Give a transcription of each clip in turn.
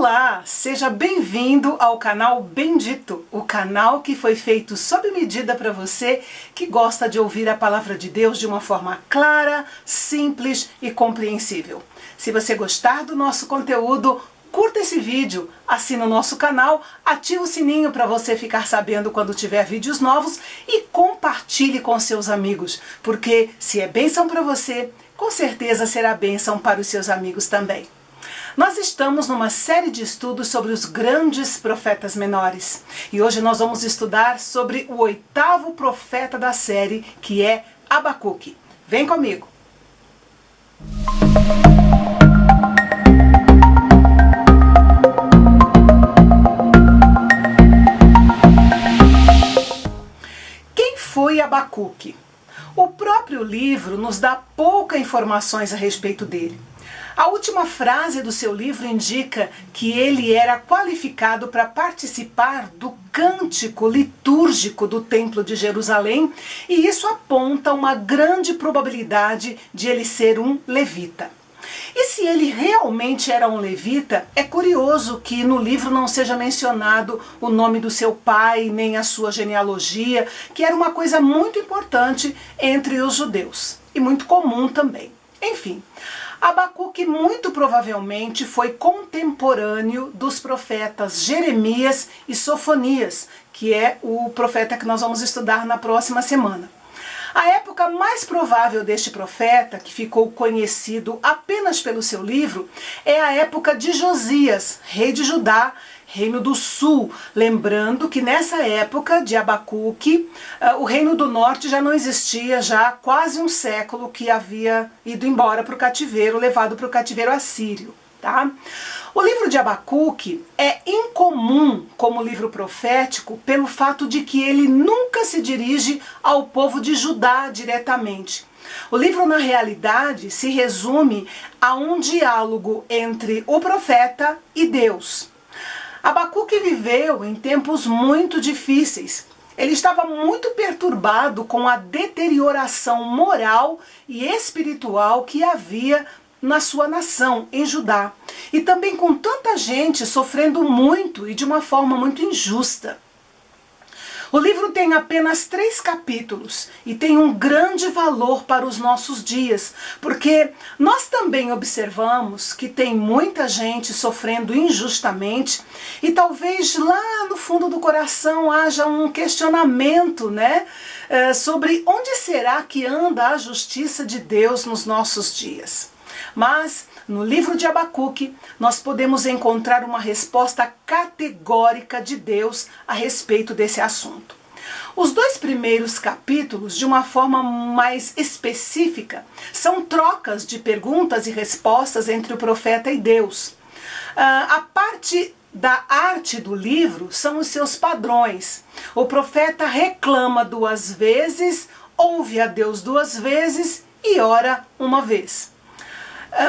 Olá, seja bem-vindo ao canal Bendito, o canal que foi feito sob medida para você que gosta de ouvir a palavra de Deus de uma forma clara, simples e compreensível. Se você gostar do nosso conteúdo, curta esse vídeo, assina o nosso canal, ativa o sininho para você ficar sabendo quando tiver vídeos novos e compartilhe com seus amigos, porque se é bênção para você, com certeza será bênção para os seus amigos também. Nós estamos numa série de estudos sobre os grandes profetas menores. E hoje nós vamos estudar sobre o 8º profeta da série, que é Abacuque. Vem comigo! Quem foi Abacuque? O próprio livro nos dá poucas informações a respeito dele. A última frase do seu livro indica que ele era qualificado para participar do cântico litúrgico do Templo de Jerusalém, e isso aponta uma grande probabilidade de ele ser um levita. E se ele realmente era um levita, é curioso que no livro não seja mencionado o nome do seu pai, nem a sua genealogia, que era uma coisa muito importante entre os judeus, e muito comum também. Enfim, Abacuque muito provavelmente foi contemporâneo dos profetas Jeremias e Sofonias, que é o profeta que nós vamos estudar na próxima semana. A época mais provável deste profeta, que ficou conhecido apenas pelo seu livro, é a época de Josias, rei de Judá, Reino do Sul, lembrando que nessa época de Abacuque, o Reino do Norte já não existia, já há quase um século que havia ido embora para o cativeiro, levado para o cativeiro assírio. Tá? O livro de Abacuque é incomum como livro profético pelo fato de que ele nunca se dirige ao povo de Judá diretamente. O livro, na realidade, se resume a um diálogo entre o profeta e Deus. Abacuque viveu em tempos muito difíceis. Ele estava muito perturbado com a deterioração moral e espiritual que havia na sua nação, em Judá. E também com tanta gente sofrendo muito e de uma forma muito injusta. O livro tem apenas 3 capítulos e tem um grande valor para os nossos dias, porque nós também observamos que tem muita gente sofrendo injustamente e talvez lá no fundo do coração haja um questionamento, sobre onde será que anda a justiça de Deus nos nossos dias. Mas no livro de Abacuque, nós podemos encontrar uma resposta categórica de Deus a respeito desse assunto. Os 2 primeiros capítulos, de uma forma mais específica, são trocas de perguntas e respostas entre o profeta e Deus. A parte da arte do livro são os seus padrões. O profeta reclama 2 vezes, ouve a Deus 2 vezes e ora 1 vez.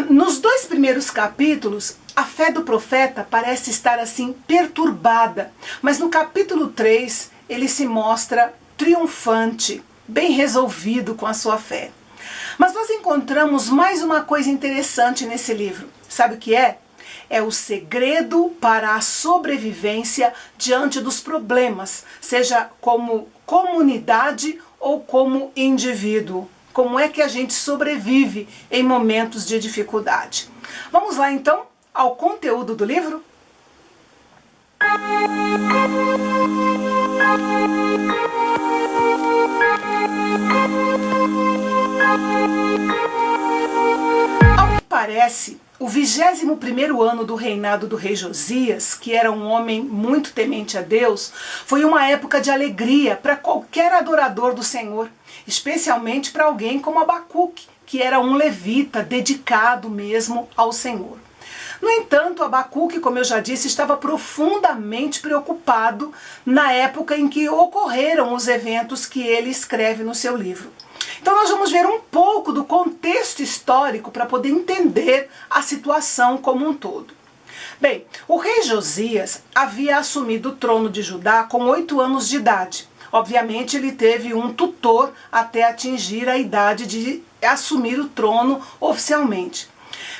Nos 2 primeiros capítulos, a fé do profeta parece estar assim perturbada, mas no capítulo 3 ele se mostra triunfante, bem resolvido com a sua fé. Mas nós encontramos mais uma coisa interessante nesse livro. Sabe o que é? É o segredo para a sobrevivência diante dos problemas, seja como comunidade ou como indivíduo. Como é que a gente sobrevive em momentos de dificuldade? Vamos lá então ao conteúdo do livro? Ao que parece, o 21º ano do reinado do rei Josias, que era um homem muito temente a Deus, foi uma época de alegria para qualquer adorador do Senhor, especialmente para alguém como Abacuque, que era um levita dedicado mesmo ao Senhor. No entanto, Abacuque, como eu já disse, estava profundamente preocupado na época em que ocorreram os eventos que ele escreve no seu livro. Então nós vamos ver um pouco do contexto histórico para poder entender a situação como um todo. Bem, o rei Josias havia assumido o trono de Judá com 8 anos de idade. Obviamente ele teve um tutor até atingir a idade de assumir o trono oficialmente.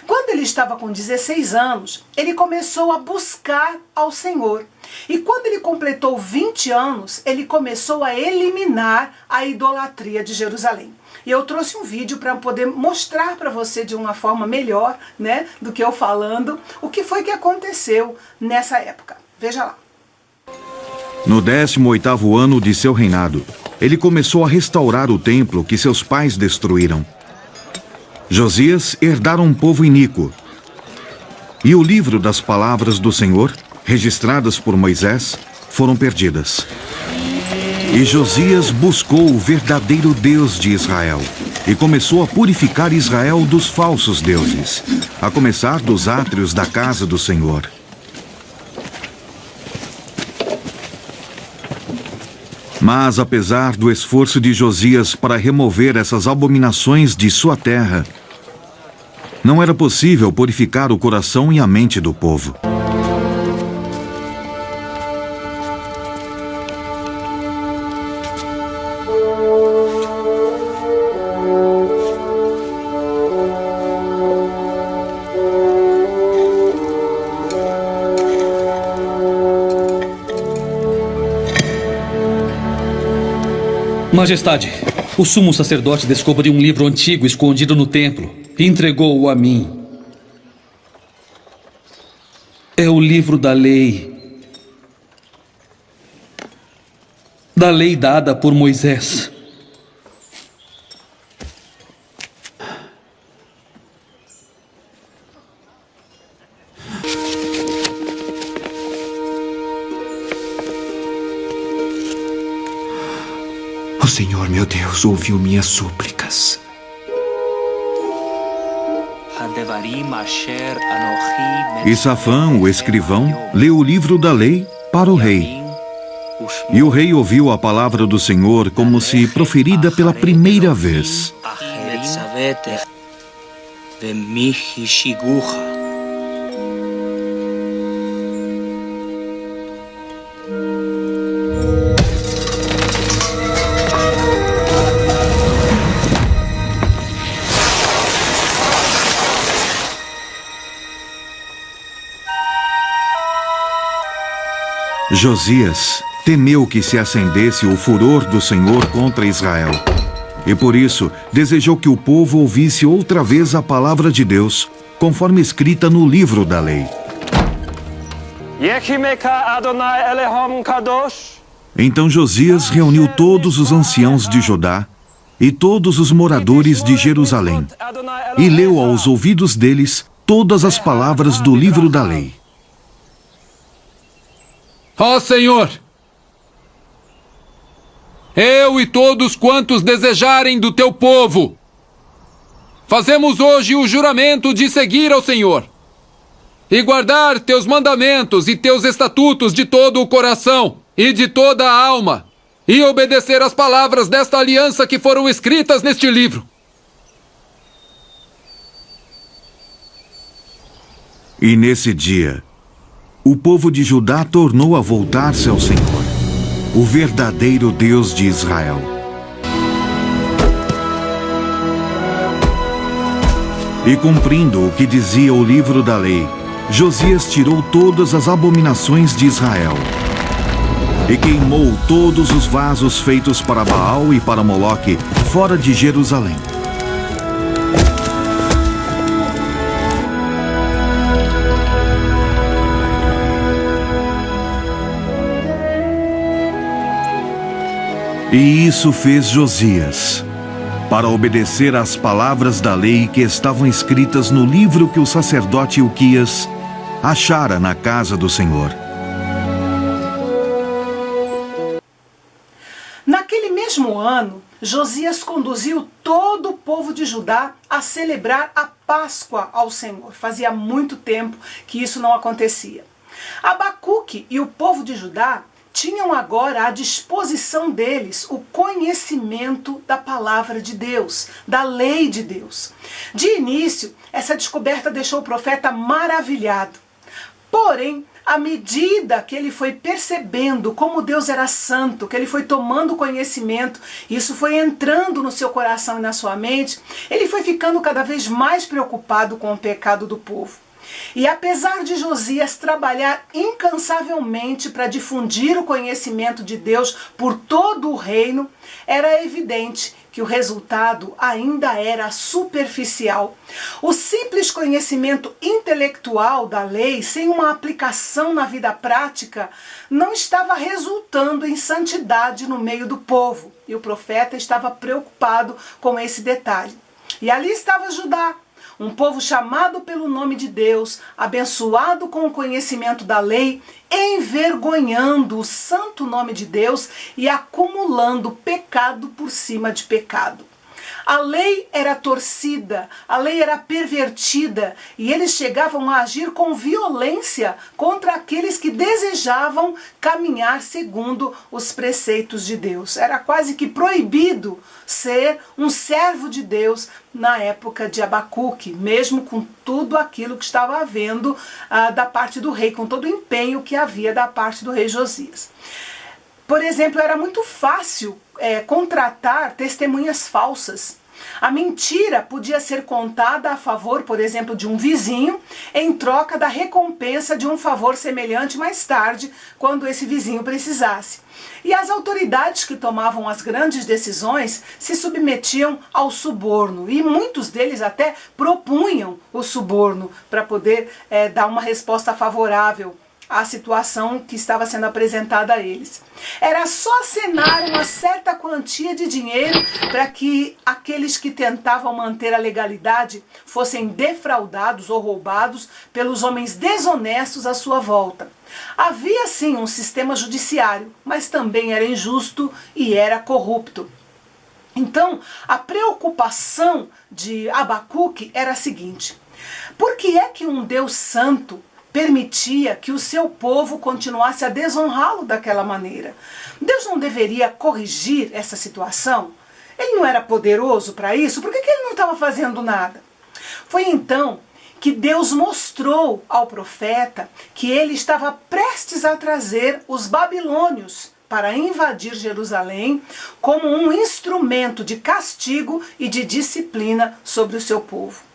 Quando ele estava com 16 anos, ele começou a buscar ao Senhor. E quando ele completou 20 anos, ele começou a eliminar a idolatria de Jerusalém. E eu trouxe um vídeo para poder mostrar para você de uma forma melhor, né, do que eu falando, o que foi que aconteceu nessa época. Veja lá. No 18º ano de seu reinado, ele começou a restaurar o templo que seus pais destruíram. Josias herdara um povo iníquo. E o livro das palavras do Senhor, registradas por Moisés, foram perdidas. E Josias buscou o verdadeiro Deus de Israel e começou a purificar Israel dos falsos deuses, a começar dos átrios da casa do Senhor. Mas, apesar do esforço de Josias para remover essas abominações de sua terra, não era possível purificar o coração e a mente do povo. Majestade, o sumo sacerdote descobriu um livro antigo escondido no templo e entregou-o a mim. É o livro da lei. Da lei dada por Moisés. O Senhor, meu Deus, ouviu minhas súplicas. E Safã, o escrivão, leu o livro da lei para o rei. E o rei ouviu a palavra do Senhor como se proferida pela primeira vez. Josias temeu que se acendesse o furor do Senhor contra Israel. E por isso desejou que o povo ouvisse outra vez a palavra de Deus, conforme escrita no livro da lei. Então Josias reuniu todos os anciãos de Judá e todos os moradores de Jerusalém e leu aos ouvidos deles todas as palavras do livro da lei. Ó Senhor, eu e todos quantos desejarem do teu povo, fazemos hoje o juramento de seguir ao Senhor e guardar teus mandamentos e teus estatutos de todo o coração e de toda a alma e obedecer às palavras desta aliança que foram escritas neste livro. E nesse dia, o povo de Judá tornou a voltar-se ao Senhor, o verdadeiro Deus de Israel. E cumprindo o que dizia o livro da lei, Josias tirou todas as abominações de Israel e queimou todos os vasos feitos para Baal e para Moloque fora de Jerusalém. E isso fez Josias, para obedecer às palavras da lei que estavam escritas no livro que o sacerdote Ilquias achara na casa do Senhor. Naquele mesmo ano, Josias conduziu todo o povo de Judá a celebrar a Páscoa ao Senhor. Fazia muito tempo que isso não acontecia. Abacuque e o povo de Judá tinham agora à disposição deles o conhecimento da palavra de Deus, da lei de Deus. De início, essa descoberta deixou o profeta maravilhado. Porém, à medida que ele foi percebendo como Deus era santo, que ele foi tomando conhecimento, isso foi entrando no seu coração e na sua mente, ele foi ficando cada vez mais preocupado com o pecado do povo. E apesar de Josias trabalhar incansavelmente para difundir o conhecimento de Deus por todo o reino, era evidente que o resultado ainda era superficial. O simples conhecimento intelectual da lei, sem uma aplicação na vida prática, não estava resultando em santidade no meio do povo. E o profeta estava preocupado com esse detalhe. E ali estava Judá, um povo chamado pelo nome de Deus, abençoado com o conhecimento da lei, envergonhando o santo nome de Deus e acumulando pecado por cima de pecado. A lei era torcida, a lei era pervertida e eles chegavam a agir com violência contra aqueles que desejavam caminhar segundo os preceitos de Deus. Era quase que proibido ser um servo de Deus na época de Abacuque, mesmo com tudo aquilo que estava havendo da parte do rei, com todo o empenho que havia da parte do rei Josias. Por exemplo, era muito fácil contratar testemunhas falsas. A mentira podia ser contada a favor, por exemplo, de um vizinho, em troca da recompensa de um favor semelhante mais tarde, quando esse vizinho precisasse. E as autoridades que tomavam as grandes decisões se submetiam ao suborno, e muitos deles até propunham o suborno para poder dar uma resposta favorável à situação que estava sendo apresentada a eles. Era só acenar uma certa quantia de dinheiro para que aqueles que tentavam manter a legalidade fossem defraudados ou roubados pelos homens desonestos à sua volta. Havia sim um sistema judiciário, mas também era injusto e era corrupto. Então, a preocupação de Abacuque era a seguinte: por que é que um Deus santo permitia que o seu povo continuasse a desonrá-lo daquela maneira? Deus não deveria corrigir essa situação? Ele não era poderoso para isso? Por que ele não estava fazendo nada? Foi então que Deus mostrou ao profeta que ele estava prestes a trazer os babilônios para invadir Jerusalém como um instrumento de castigo e de disciplina sobre o seu povo.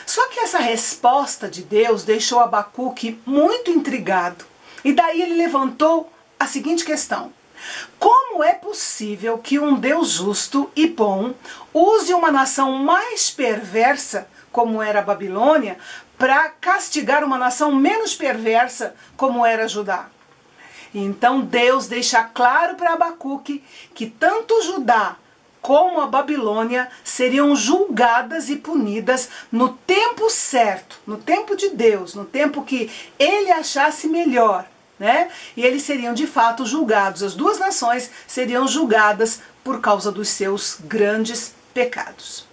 Só que essa resposta de Deus deixou Abacuque muito intrigado. E daí ele levantou a seguinte questão: como é possível que um Deus justo e bom use uma nação mais perversa, como era a Babilônia, para castigar uma nação menos perversa, como era Judá? Então Deus deixa claro para Abacuque que tanto Judá como a Babilônia seriam julgadas e punidas no tempo certo, no tempo de Deus, no tempo que ele achasse melhor, né? E eles seriam de fato julgados, as duas nações seriam julgadas por causa dos seus grandes pecados.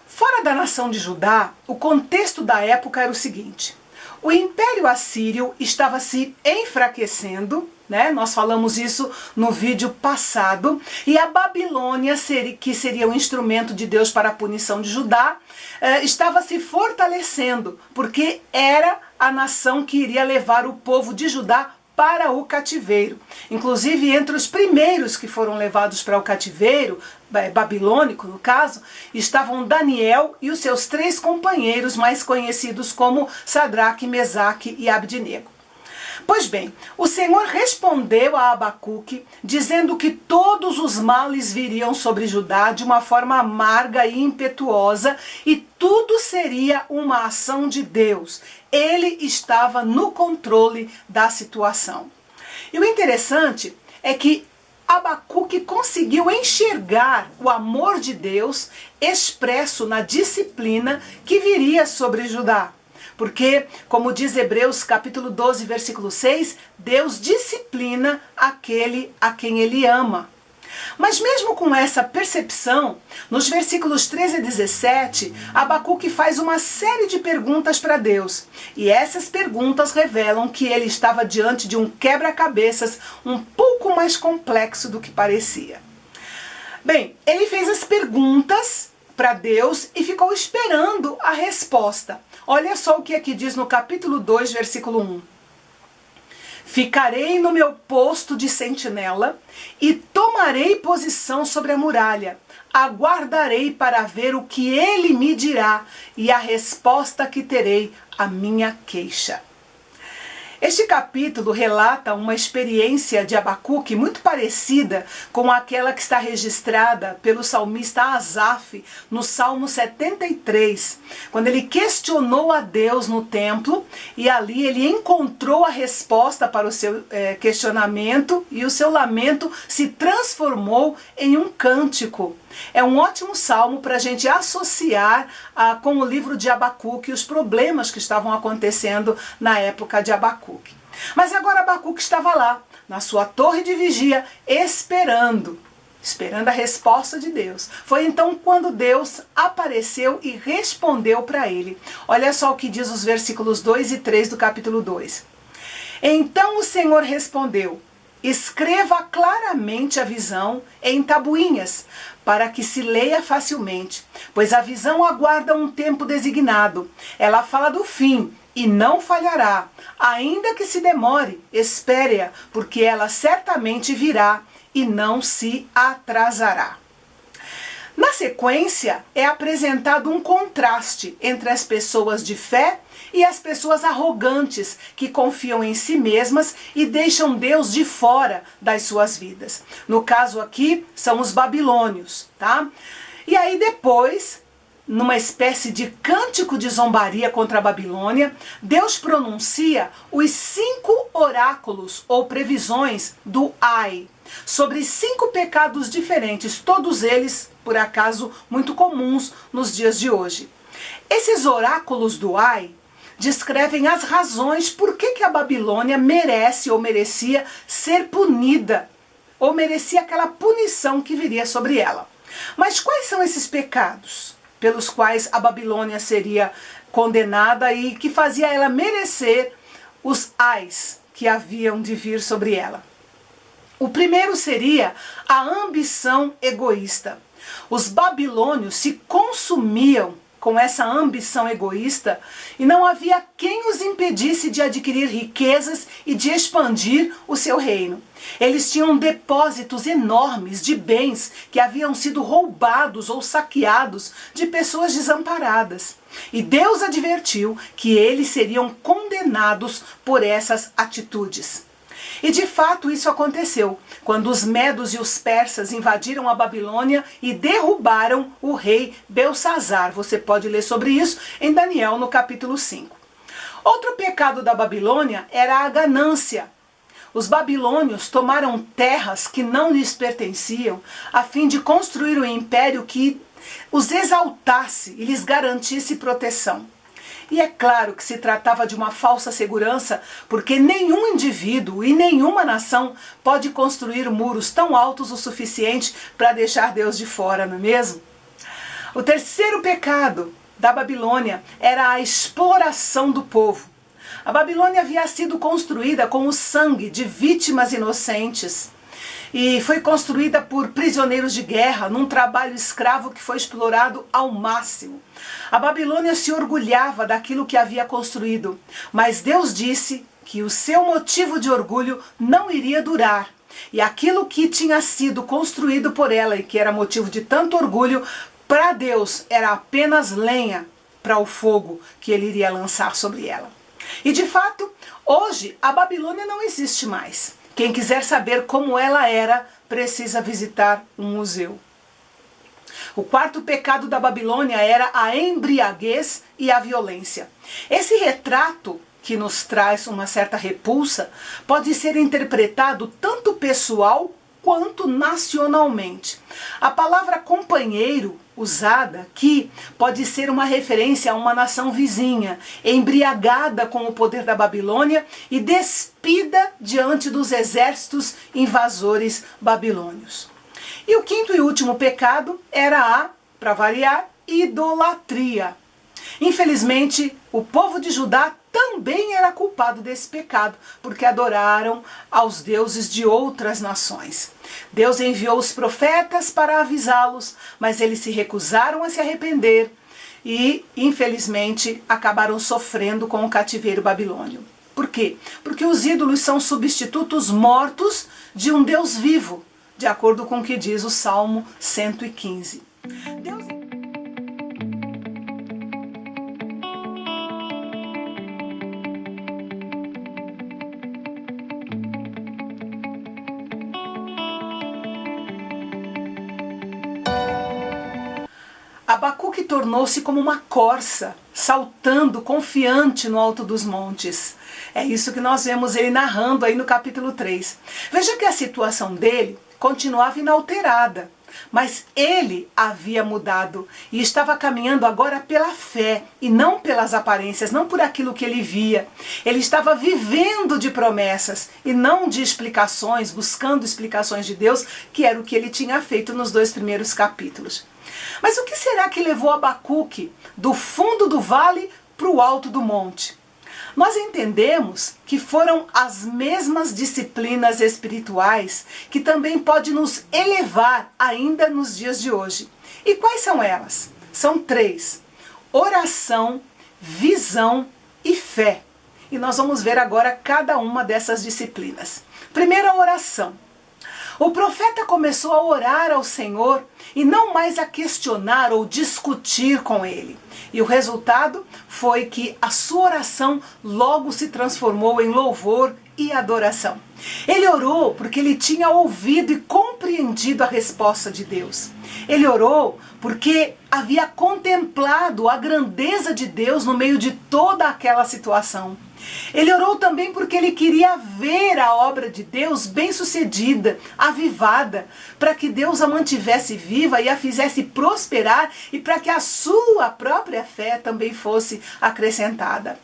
Fora da nação de Judá, o contexto da época era o seguinte: o Império Assírio estava se enfraquecendo, né? Nós falamos isso no vídeo passado, e a Babilônia, que seria o instrumento de Deus para a punição de Judá, estava se fortalecendo, porque era a nação que iria levar o povo de Judá para o cativeiro. Inclusive, entre os primeiros que foram levados para o cativeiro, babilônico no caso, estavam Daniel e os seus 3 companheiros, mais conhecidos como Sadraque, Mesaque e Abdenego. Pois bem, o Senhor respondeu a Abacuque, dizendo que todos os males viriam sobre Judá de uma forma amarga e impetuosa, e tudo seria uma ação de Deus. Ele estava no controle da situação. E o interessante é que Abacuque conseguiu enxergar o amor de Deus expresso na disciplina que viria sobre Judá. Porque, como diz Hebreus capítulo 12, versículo 6, Deus disciplina aquele a quem ele ama. Mas mesmo com essa percepção, nos versículos 13 a 17, Abacuque faz uma série de perguntas para Deus. E essas perguntas revelam que ele estava diante de um quebra-cabeças um pouco mais complexo do que parecia. Bem, ele fez as perguntas para Deus e ficou esperando a resposta. Olha só o que aqui diz no capítulo 2, versículo 1. Ficarei no meu posto de sentinela e tomarei posição sobre a muralha. Aguardarei para ver o que ele me dirá e a resposta que terei à minha queixa. Este capítulo relata uma experiência de Abacuque muito parecida com aquela que está registrada pelo salmista Asaf no Salmo 73, quando ele questionou a Deus no templo e ali ele encontrou a resposta para o seu questionamento e o seu lamento se transformou em um cântico. É um ótimo salmo para a gente associar com o livro de Abacuque e os problemas que estavam acontecendo na época de Abacuque. Mas agora Abacuque estava lá, na sua torre de vigia, esperando a resposta de Deus. Foi então quando Deus apareceu e respondeu para ele. Olha só o que diz os versículos 2 e 3 do capítulo 2. Então o Senhor respondeu: escreva claramente a visão em tabuinhas, para que se leia facilmente, pois a visão aguarda um tempo designado. Ela fala do fim e não falhará. Ainda que se demore, espere-a, porque ela certamente virá e não se atrasará. Na sequência, é apresentado um contraste entre as pessoas de fé e as pessoas arrogantes que confiam em si mesmas e deixam Deus de fora das suas vidas. No caso aqui, são os babilônios, tá? E aí depois, numa espécie de cântico de zombaria contra a Babilônia, Deus pronuncia os 5 oráculos ou previsões do Ai, sobre 5 pecados diferentes, todos eles, por acaso, muito comuns nos dias de hoje. Esses oráculos do Ai descrevem as razões por que a Babilônia merece ou merecia ser punida, ou merecia aquela punição que viria sobre ela. Mas quais são esses pecados pelos quais a Babilônia seria condenada e que fazia ela merecer os ais que haviam de vir sobre ela? O primeiro seria a ambição egoísta. Os babilônios se consumiam com essa ambição egoísta e não havia quem os impedisse de adquirir riquezas e de expandir o seu reino. Eles tinham depósitos enormes de bens que haviam sido roubados ou saqueados de pessoas desamparadas. E Deus advertiu que eles seriam condenados por essas atitudes. E de fato isso aconteceu, quando os medos e os persas invadiram a Babilônia e derrubaram o rei Belsazar. Você pode ler sobre isso em Daniel no capítulo 5. Outro pecado da Babilônia era a ganância. Os babilônios tomaram terras que não lhes pertenciam a fim de construir um império que os exaltasse e lhes garantisse proteção. E é claro que se tratava de uma falsa segurança, porque nenhum indivíduo e nenhuma nação pode construir muros tão altos o suficiente para deixar Deus de fora, não é mesmo? O terceiro pecado da Babilônia era a exploração do povo. A Babilônia havia sido construída com o sangue de vítimas inocentes e foi construída por prisioneiros de guerra num trabalho escravo que foi explorado ao máximo. A Babilônia se orgulhava daquilo que havia construído, mas Deus disse que o seu motivo de orgulho não iria durar. E aquilo que tinha sido construído por ela e que era motivo de tanto orgulho, para Deus era apenas lenha para o fogo que ele iria lançar sobre ela. E de fato, hoje a Babilônia não existe mais. Quem quiser saber como ela era, precisa visitar um museu. O quarto pecado da Babilônia era a embriaguez e a violência. Esse retrato, que nos traz uma certa repulsa, pode ser interpretado tanto pessoal quanto nacionalmente. A palavra companheiro, usada aqui, pode ser uma referência a uma nação vizinha, embriagada com o poder da Babilônia e despida diante dos exércitos invasores babilônios. E o quinto e último pecado era para variar, idolatria. Infelizmente, o povo de Judá também era culpado desse pecado, porque adoraram aos deuses de outras nações. Deus enviou os profetas para avisá-los, mas eles se recusaram a se arrepender e, infelizmente, acabaram sofrendo com o cativeiro babilônio. Por quê? Porque os ídolos são substitutos mortos de um Deus vivo, de acordo com o que diz o Salmo 115. Deus... Abacuque tornou-se como uma corça, saltando confiante no alto dos montes. É isso que nós vemos ele narrando aí no capítulo 3. Veja que a situação dele continuava inalterada, mas ele havia mudado e estava caminhando agora pela fé e não pelas aparências, não por aquilo que ele via. Ele estava vivendo de promessas e não de explicações, buscando explicações de Deus, que era o que ele tinha feito nos 2 primeiros capítulos. Mas o que será que levou Abacuque do fundo do vale para o alto do monte? Nós entendemos que foram as mesmas disciplinas espirituais que também podem nos elevar ainda nos dias de hoje. E quais são elas? São 3: oração, visão e fé. E nós vamos ver agora cada uma dessas disciplinas. Primeiro, a oração. O profeta começou a orar ao Senhor e não mais a questionar ou discutir com ele. E o resultado foi que a sua oração logo se transformou em louvor e adoração. Ele orou porque ele tinha ouvido e compreendido a resposta de Deus. Ele orou porque havia contemplado a grandeza de Deus no meio de toda aquela situação. Ele orou também porque ele queria ver a obra de Deus bem-sucedida, avivada, para que Deus a mantivesse viva e a fizesse prosperar e para que a sua própria fé também fosse acrescentada.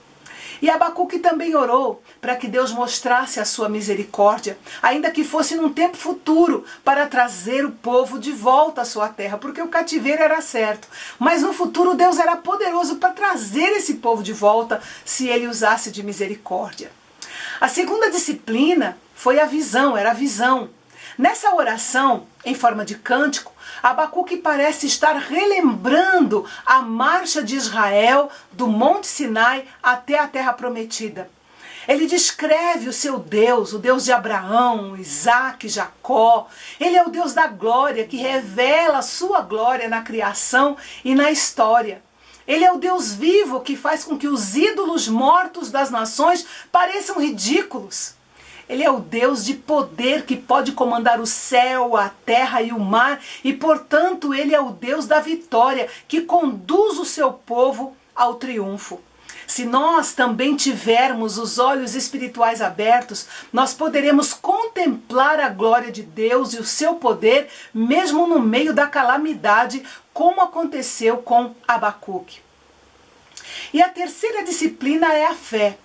E Abacuque também orou para que Deus mostrasse a sua misericórdia, ainda que fosse num tempo futuro, para trazer o povo de volta à sua terra, porque o cativeiro era certo. Mas no futuro Deus era poderoso para trazer esse povo de volta, se ele usasse de misericórdia. A segunda disciplina foi a visão, era a visão. Nessa oração, em forma de cântico, Abacuque parece estar relembrando a marcha de Israel do Monte Sinai até a Terra Prometida. Ele descreve o seu Deus, o Deus de Abraão, Isaac, Jacó. Ele é o Deus da glória, que revela a sua glória na criação e na história. Ele é o Deus vivo que faz com que os ídolos mortos das nações pareçam ridículos. Ele é o Deus de poder que pode comandar o céu, a terra e o mar, e portanto ele é o Deus da vitória que conduz o seu povo ao triunfo. Se nós também tivermos os olhos espirituais abertos, nós poderemos contemplar a glória de Deus e o seu poder, mesmo no meio da calamidade, como aconteceu com Abacuque. E a terceira disciplina é a fé.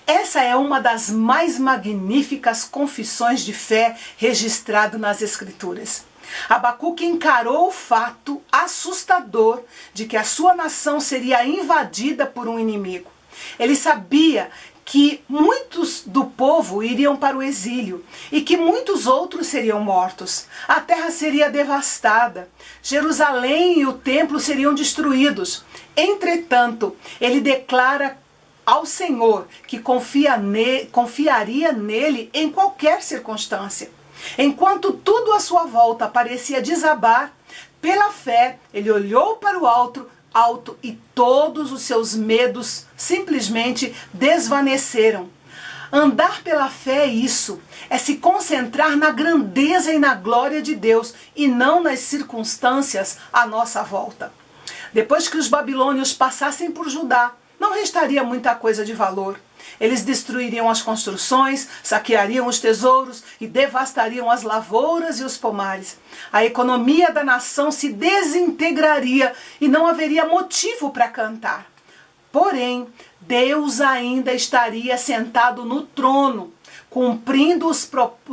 Essa é uma das mais magníficas confissões de fé registrado nas Escrituras. Abacuque encarou o fato assustador de que a sua nação seria invadida por um inimigo. Ele sabia que muitos do povo iriam para o exílio e que muitos outros seriam mortos. A terra seria devastada, Jerusalém e o templo seriam destruídos. Entretanto, ele declara ao Senhor que confiaria nele em qualquer circunstância. Enquanto tudo à sua volta parecia desabar, pela fé ele olhou para o alto e todos os seus medos simplesmente desvaneceram. Andar pela fé é isso, é se concentrar na grandeza e na glória de Deus e não nas circunstâncias à nossa volta. Depois que os babilônios passassem por Judá, não restaria muita coisa de valor. Eles destruiriam as construções, saqueariam os tesouros e devastariam as lavouras e os pomares. A economia da nação se desintegraria e não haveria motivo para cantar. Porém, Deus ainda estaria sentado no trono, cumprindo os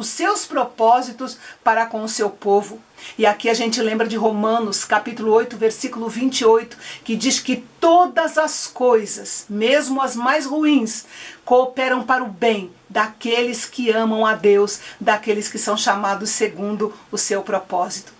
seus propósitos para com o seu povo. E aqui a gente lembra de Romanos, capítulo 8, versículo 28, que diz que todas as coisas, mesmo as mais ruins, cooperam para o bem daqueles que amam a Deus, daqueles que são chamados segundo o seu propósito.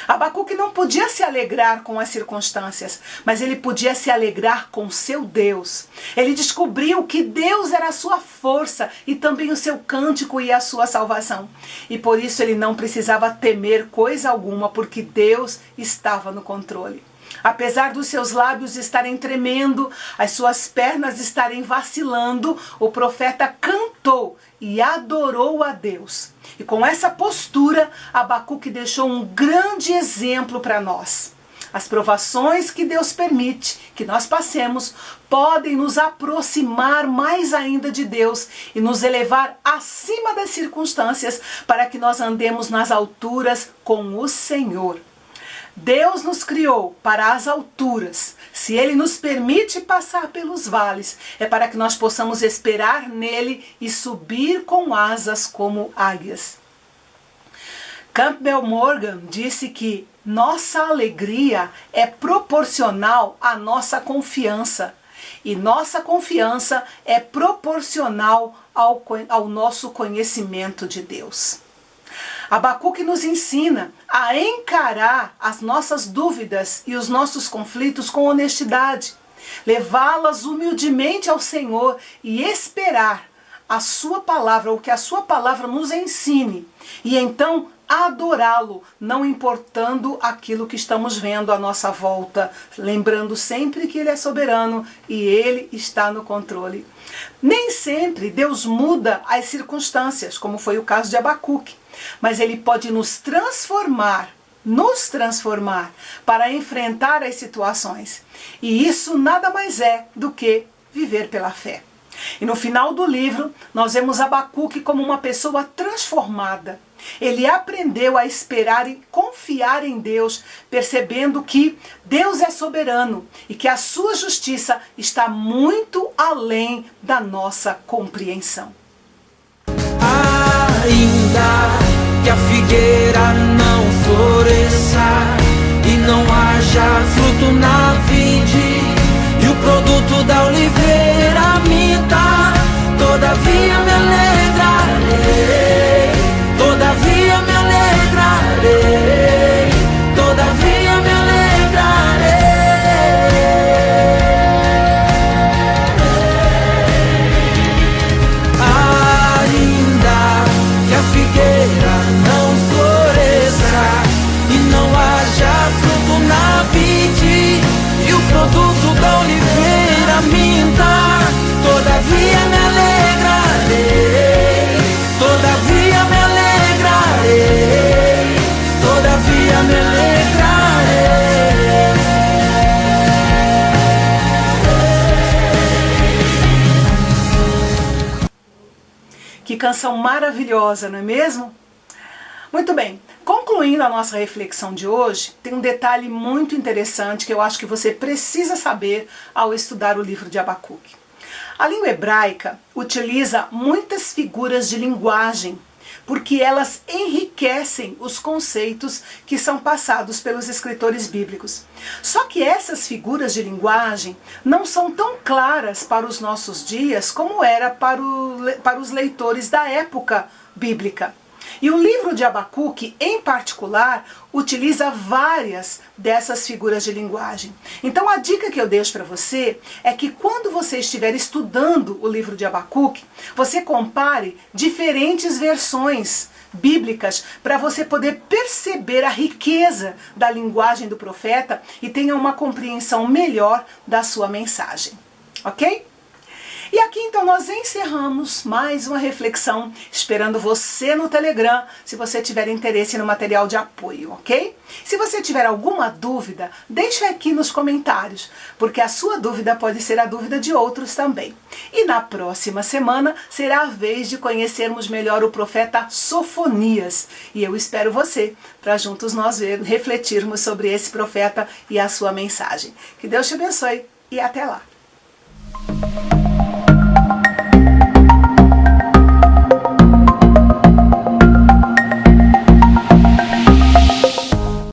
Abacuque não podia se alegrar com as circunstâncias, mas ele podia se alegrar com seu Deus. Ele descobriu que Deus era a sua força e também o seu cântico e a sua salvação. E por isso ele não precisava temer coisa alguma, porque Deus estava no controle. Apesar dos seus lábios estarem tremendo, as suas pernas estarem vacilando, o profeta cantou e adorou a Deus. E com essa postura, Abacuque deixou um grande exemplo para nós. As provações que Deus permite que nós passemos podem nos aproximar mais ainda de Deus e nos elevar acima das circunstâncias para que nós andemos nas alturas com o Senhor. Deus nos criou para as alturas. Se Ele nos permite passar pelos vales, é para que nós possamos esperar nele e subir com asas como águias. Campbell Morgan disse que nossa alegria é proporcional à nossa confiança. E nossa confiança é proporcional ao nosso conhecimento de Deus. Abacuque nos ensina a encarar as nossas dúvidas e os nossos conflitos com honestidade, levá-las humildemente ao Senhor e esperar a sua palavra, o que a sua palavra nos ensine, e então adorá-lo, não importando aquilo que estamos vendo à nossa volta, lembrando sempre que Ele é soberano e Ele está no controle. Nem sempre Deus muda as circunstâncias, como foi o caso de Abacuque, mas Ele pode nos transformar para enfrentar as situações. E isso nada mais é do que viver pela fé. E no final do livro, nós vemos Abacuque como uma pessoa transformada. Ele aprendeu a esperar e confiar em Deus, percebendo que Deus é soberano e que a sua justiça está muito além da nossa compreensão. Ainda que a figueira não floresça e não haja fruto na vide e o produto da oliveira minta, todavia me alegrarei, todavia me alegrarei, todavia me alegrarei. Ainda que a figueira não floresça e não haja fruto na vide e o produto da oliveira minta, todavia me alegrarei, todavia me alegrarei, todavia me alegrarei. Que canção maravilhosa, não é mesmo? Muito bem, concluindo a nossa reflexão de hoje, tem um detalhe muito interessante que eu acho que você precisa saber ao estudar o livro de Abacuque. A língua hebraica utiliza muitas figuras de linguagem, porque elas enriquecem os conceitos que são passados pelos escritores bíblicos. Só que essas figuras de linguagem não são tão claras para os nossos dias como era para os leitores da época bíblica. E o livro de Abacuque, em particular, utiliza várias dessas figuras de linguagem. Então a dica que eu deixo para você é que quando você estiver estudando o livro de Abacuque, você compare diferentes versões bíblicas para você poder perceber a riqueza da linguagem do profeta e tenha uma compreensão melhor da sua mensagem. Ok? E aqui então nós encerramos mais uma reflexão, esperando você no Telegram, se você tiver interesse no material de apoio, ok? Se você tiver alguma dúvida, deixa aqui nos comentários, porque a sua dúvida pode ser a dúvida de outros também. E na próxima semana será a vez de conhecermos melhor o profeta Sofonias. E eu espero você para juntos nós refletirmos sobre esse profeta e a sua mensagem. Que Deus te abençoe e até lá!